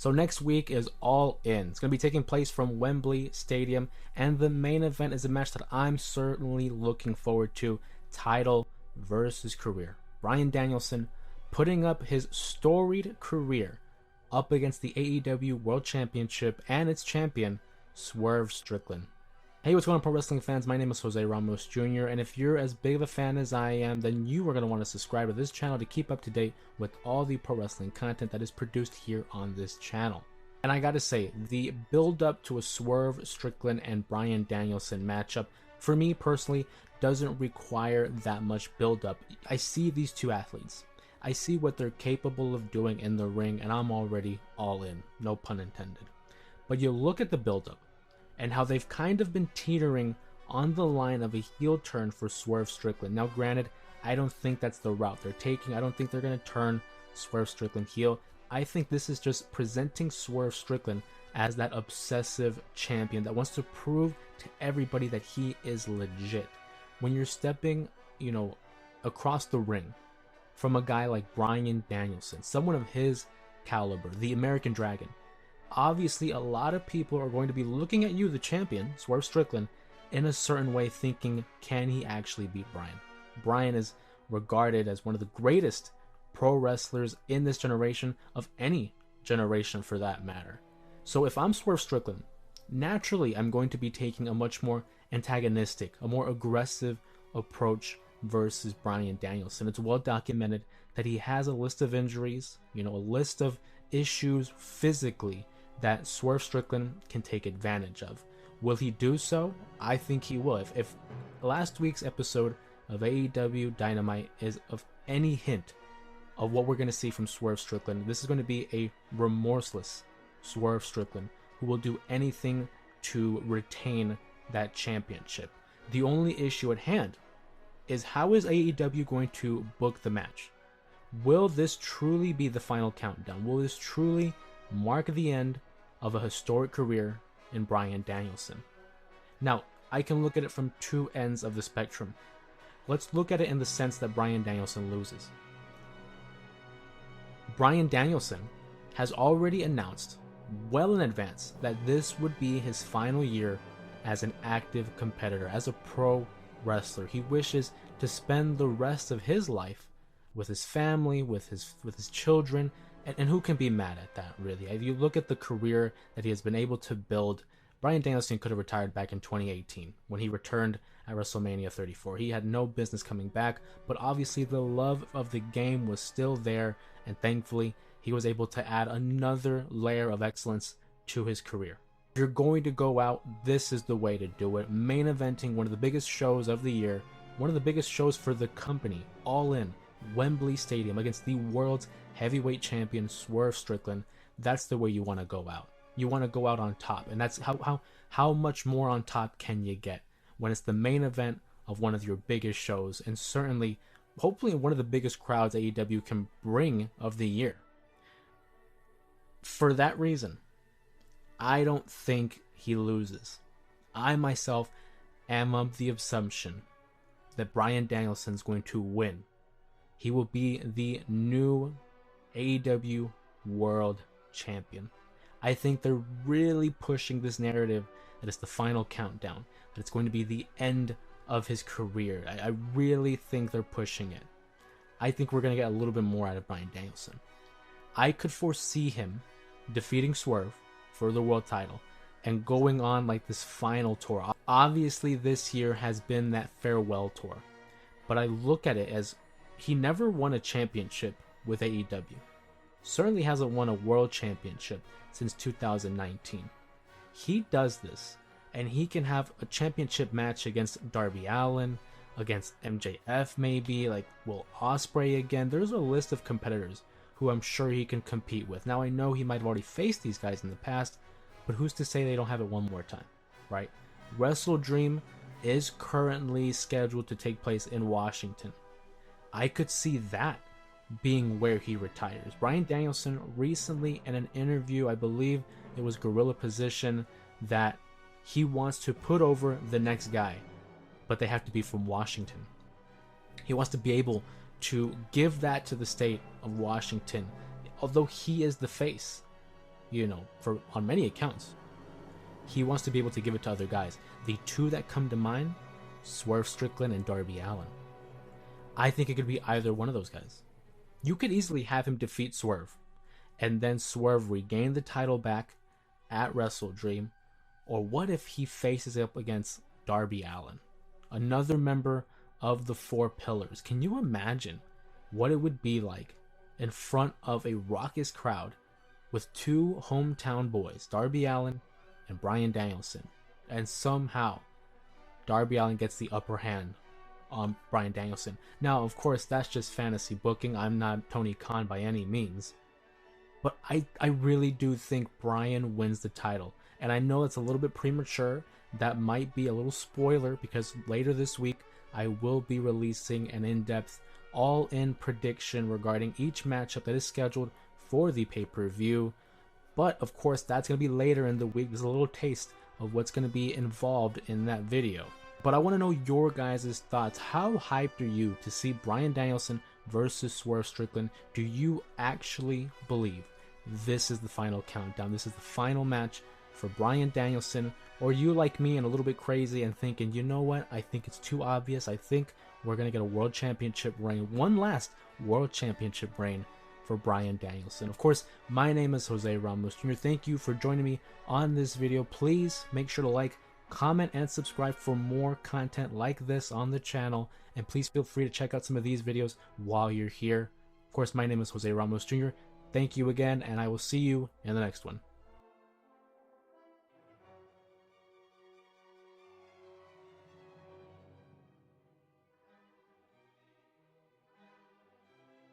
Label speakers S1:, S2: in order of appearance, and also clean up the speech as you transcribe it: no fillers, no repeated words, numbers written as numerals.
S1: So next week is All In. It's going to be taking place from Wembley Stadium, and the main event is a match that I'm certainly looking forward to: title versus career. Bryan Danielson putting up his storied career up against the AEW World Championship and its champion, Swerve Strickland. Hey, what's going on, pro wrestling fans? My name is Jose Ramos Jr., and if you're as big of a fan as I am, then you are going to want to subscribe to this channel to keep up to date with all the pro wrestling content that is produced here on this channel. And I gotta say, the build-up to a Swerve Strickland and Bryan Danielson matchup, for me personally, doesn't require that much build-up. I see these two athletes. I see what they're capable of doing in the ring, and I'm already all in. No pun intended. But you look at the build-up, and how they've kind of been teetering on the line of a heel turn for Swerve Strickland. Now, granted, I don't think that's the route they're taking. I don't think they're going to turn Swerve Strickland heel. I think this is just presenting Swerve Strickland as that obsessive champion that wants to prove to everybody that he is legit. When you're stepping, across the ring from a guy like Bryan Danielson, someone of his caliber, the American Dragon, obviously a lot of people are going to be looking at you, the champion, Swerve Strickland, in a certain way, thinking, can he actually beat Bryan? Bryan is regarded as one of the greatest pro wrestlers in this generation, of any generation for that matter. So if I'm Swerve Strickland, naturally I'm going to be taking a much more antagonistic, a more aggressive approach versus Bryan Danielson. It's well documented that he has a list of injuries, a list of issues physically that Swerve Strickland can take advantage of. Will he do so? I think he will. If last week's episode of AEW Dynamite is of any hint of what we're going to see from Swerve Strickland, this is going to be a remorseless Swerve Strickland who will do anything to retain that championship. The only issue at hand is, how is AEW going to book the match? Will this truly be the final countdown? Will this truly mark the end of a historic career in Bryan Danielson? Now, I can look at it from two ends of the spectrum. Let's look at it in the sense that Bryan Danielson loses. Bryan Danielson has already announced well in advance that this would be his final year as an active competitor, as a pro wrestler. He wishes to spend the rest of his life with his family, with his children, and who can be mad at that, really? If you look at the career that he has been able to build, Bryan Danielson could have retired back in 2018 when he returned at WrestleMania 34. He had no business coming back, but obviously the love of the game was still there, and thankfully he was able to add another layer of excellence to his career. If you're going to go out, this is the way to do it. Main eventing one of the biggest shows of the year, one of the biggest shows for the company, All In, Wembley Stadium, against the world's heavyweight champion Swerve Strickland. That's the way you want to go out. You want to go out on top, and that's how much more on top can you get when it's the main event of one of your biggest shows, and certainly, hopefully, one of the biggest crowds AEW can bring of the year. For that reason, I don't think he loses. I myself am of the assumption that Bryan Danielson is going to win. He will be the new AEW World Champion. I think they're really pushing this narrative that it's the final countdown, that it's going to be the end of his career. I really think they're pushing it. I think we're going to get a little bit more out of Bryan Danielson. I could foresee him defeating Swerve for the world title and going on like this final tour. Obviously, this year has been that farewell tour, but I look at it as he never won a championship with AEW. Certainly hasn't won a world championship since 2019. He does this, and he can have a championship match against Darby Allin, against MJF maybe, like Will Ospreay again. There's a list of competitors who I'm sure he can compete with. Now, I know he might have already faced these guys in the past, but who's to say they don't have it one more time, right? Wrestle Dream is currently scheduled to take place in Washington. I could see that being where he retires. Bryan Danielson recently in an interview, I believe it was Gorilla Position, that he wants to put over the next guy, but they have to be from Washington. He wants to be able to give that to the state of Washington. Although he is the face, for on many accounts. He wants to be able to give it to other guys. The two that come to mind, Swerve Strickland and Darby Allin. I think it could be either one of those guys. You could easily have him defeat Swerve, and then Swerve regain the title back at Wrestle Dream. Or what if he faces up against Darby Allin, another member of the Four Pillars? Can you imagine what it would be like in front of a raucous crowd with two hometown boys, Darby Allin and Bryan Danielson, and somehow Darby Allin gets the upper hand on Bryan Danielson? Now, of course, that's just fantasy booking. I'm not Tony Khan by any means. But I really do think Bryan wins the title. And I know it's a little bit premature. That might be a little spoiler because later this week I will be releasing an in-depth all-in prediction regarding each matchup that is scheduled for the pay-per-view. But of course, that's going to be later in the week. There's a little taste of what's going to be involved in that video. But I want to know your guys' thoughts. How hyped are you to see Bryan Danielson versus Swerve Strickland? Do you actually believe this is the final countdown? This is the final match for Bryan Danielson? Or are you like me and a little bit crazy and thinking, you know what, I think it's too obvious. I think we're going to get a world championship reign, one last world championship reign for Bryan Danielson. Of course, my name is Jose Ramos Jr. Thank you for joining me on this video. Please make sure to like, comment, and subscribe for more content like this on the channel. And please feel free to check out some of these videos while you're here. Of course, my name is Jose Ramos Jr. Thank you again, and I will see you in the next one.